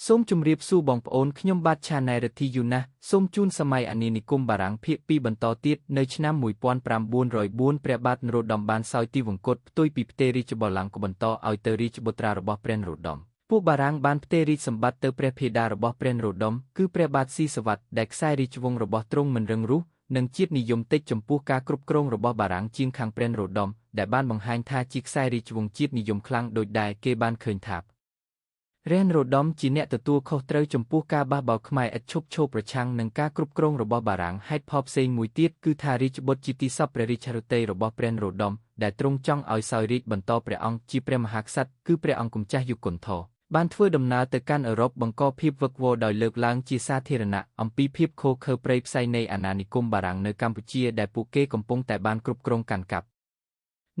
សូមជម្រាបសួរបងប្អូនខ្ញុំបាទឆាណែលរទ្ធីយូណាស់សូមជូនសម័យអាណានិគមបារាំងភាគ2បន្តទៀតនៅឆ្នាំ1904ព្រះបាទនរោត្តមបានសោយទីវង្គតផ្ទុយពីផ្ទេររាជបល្ល័ង្កក៏បន្តឲ្យទៅរាជបុត្រារបស់ព្រះនរោត្តមពួកបារាំងបានផ្ទេររាជសម្បត្តិទៅព្រះភេដារបស់ព្រះនរោត្តមគឺព្រះបាទស៊ីសវត្តដែលខ្សែរាជវង្សរបស់ទ្រង់មិនរឹងរូសនិងជាតិនិយមតិចចំពោះការគ្រប់គ្រងរបស់បារាំងជាងខាងព្រះនរោត្តមដែលបានបង្ហាញថាជាខ្សែរាជវង្សជាតិនិយមខ្លាំងដូចដែលគេបានឃើញថាព្រះនរោត្តមជាអ្នកទទួលខុសត្រូវចំពោះការបះបោរខ្មែរឥតឈប់ឈរប្រឆាំងនឹងការគ្រប់គ្រងរបស់បារាំងហេតុផលផ្សេងមួយទៀតគឺថារាជបុត្រជាទីសព្វព្រះរាជហឫទ័យរបស់ព្រះនរោត្តមដែលទ្រង់ចង់ឲ្យសោយរាជ្យបន្តព្រះអង្គជាព្រះមហាក្សត្រគឺព្រះអង្គម្ចាស់យុគន្ធរបានធ្វើដំណើរទៅកាន់អឺរ៉ុបបង្កភាពវឹកវរដោយលើកឡើងជាសាធារណៈអំពីភាពឃោរឃៅព្រៃផ្សៃនៃអាណានិគមបារាំងនៅកម្ពុជាដែលពួកគេកំពុងតែបានគ្រប់គ្រងកាន់កាប់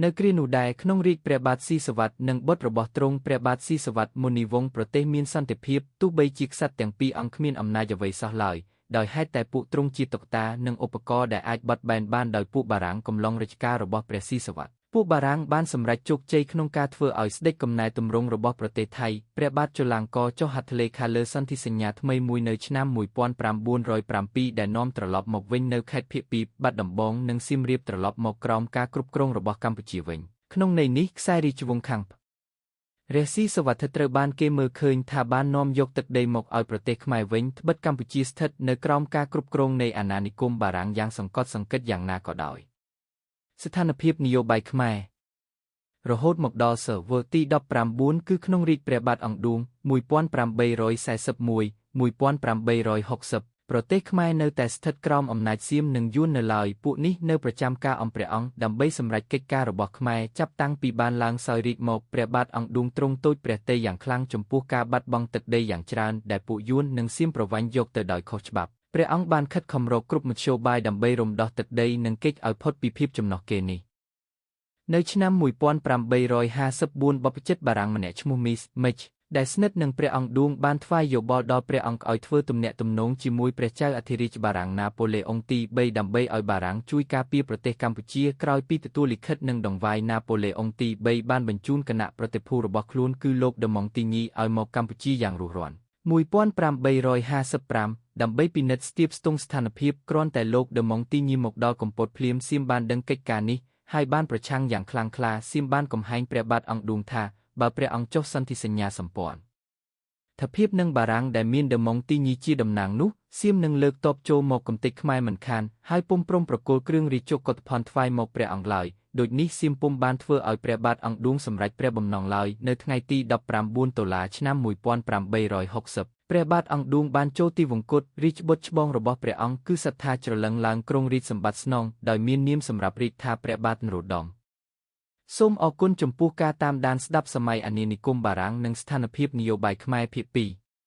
នៅគ្រានោះដែរក្នុងរាជ្យព្រះបាទស៊ីសវត្តនិងបុត្ររបស់ទ្រង់ព្រះបាទស៊ីសវត្តមុនីវង្សប្រទេសមានសន្តិភាពទោះបីជាក្សត្រទាំងពីរអង្គគ្មានអំណាចអ្វីសោះឡើយដោយហេតុតែពួកទ្រង់ជាតុក្កតានិងឧបករណ៍ដែលអាចបត់បែនបានដោយពួកបារាំងកំឡុងរជ្ជកាលរបស់ព្រះស៊ីសវត្តពួកបារាំងបានសម្រេចជោគជ័យក្នុងការធ្វើឲ្យស្ដេចកំណែទម្រង់របស់ប្រទេសថៃព្រះបាទចល័ង្ករចុះហត្ថលេខាលើសន្ធិសញ្ញាថ្មីមួយនៅឆ្នាំ1907ដែលនាំត្រឡប់មកវិញនៅខេត្តភាគពីបាត់ដំបងនិងសៀមរាបត្រឡប់មកក្រោមការគ្រប់គ្រងរបស់កម្ពុជាវិញក្នុងន័យនេះខ្សែរាជវង្សខាងព្រះស៊ីសវត្តត្រូវបានគេមើលឃើញថាបាននាំយកទឹកដីមកឲ្យប្រទេសខ្មែរវិញត្បិតកម្ពុជាស្ថិតនៅក្រោមការគ្រប់គ្រងនៃអាណានិគមបារាំងយ៉ាងសង្កត់សង្កិតយ៉ាងណាក៏ដោយស្ថានភាពនយោបាយខ្មែររហូតមកដល់សវទី19គឺក្នុងរាជ្យព្រះបាទអង្គឌួង1841-1860ប្រទេសខ្មែរនៅតែស្ថិតក្រោមអំណាចសៀមនិងយួននៅឡើយពួកនេះនៅប្រចាំការអំព្រះអង្គដើម្បីសម្រេចកិច្ចការរបស់ខ្មែរចាប់តាំងពីបានឡើងសោយរាជ្យមកព្រះបាទអង្គឌួងទ្រង់ទូចព្រះទ័យយ៉ាងខ្លាំងចំពោះការបាត់បង់ទឹកដីយ៉ាងច្រើនដែលពួកយួននិងសៀមប្រវ័ញ្ចយកទៅដោយខុសច្បាប់ព្រះអង្គបានខិតខំរកគ្រប់មធ្យោបាយដើម្បីរំដោះទឹកដីនិងគេចឲ្យផុតពីភាពចំណុះគេនេះនៅឆ្នាំ1854បព្វជិតបារាំងម្នាក់ឈ្មោះមីសមិចដែលស្និទ្ធនឹងព្រះអង្គឌួងបានថ្វាយយោបល់ដល់ព្រះអង្គឲ្យធ្វើទំនាក់ទំនងជាមួយព្រះចៅអធិរាជបារាំងណាប៉ូឡេអុងទី3ដើម្បីឲ្យបារាំងជួយការពារប្រទេសកម្ពុជាក្រោយពីទទួលលិខិតនិងដង្វាយណាប៉ូឡេអុងទី3បានបញ្ជូនគណៈប្រតិភូរបស់ខ្លួនគឺលោកដឺម៉ុងទីញីឲ្យមកកម្ពុជាយ៉ាងរស់រាន1855ដើម្បីពិនិត្យស្ទាបស្ទង់ស្ថានភាពគ្រាន់តែលោកដឺម៉ុងទីញីមកដល់កំពតភ្លាមសៀមបានដឹងកិច្ចការនេះហើយបានប្រឆាំងយ៉ាងខ្លាំងក្លាសៀមបានកំហែងព្រះបាទអង្គឌួងថាបើព្រះអង្គចុះសន្ធិសញ្ញាសម្ព័ន្ធភាពនឹងបារាំងដែលមានដឺម៉ុងទីញីជាតំណាងនោះសៀមនឹងលើកទ័ពចូលមកកំទេចខ្មែរមិនខានហើយពុំព្រមប្រគល់គ្រឿងរាជកុធភណ្ឌថ្វាយមកព្រះអង្គឡើយដូចនេះសៀមពុំបានធ្វើឲ្យព្រះបាទអង្គឌួងសម្រេចព្រះបំណងឡើយនៅថ្ងៃទី19តុលាឆ្នាំ1860ព្រះបាទអង្គឌួងបានចូលទីវង្គតរាជបុត្រច្បងរបស់ព្រះអង្គគឺសត្ថាច្រឡឹងឡើងគ្រងរាជសម្បត្តិស្នងដោយមាននាមសម្រាប់រាជថាព្រះបាទនរោត្តមសូមអរគុណចំពោះការតាមដានស្ដាប់សម័យអាណានិគមបារាំងនិងស្ថានភាពនយោបាយខ្មែរភាគ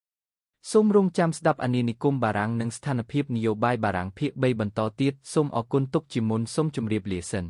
2សូមរងចាំស្ដាប់អាណានិគមបារាំងនិងស្ថានភាពនយោបាយបារាំងភាគ3បន្តទៀតសូមអរគុណទុកជាមុនសូមជម្រាបលាសិន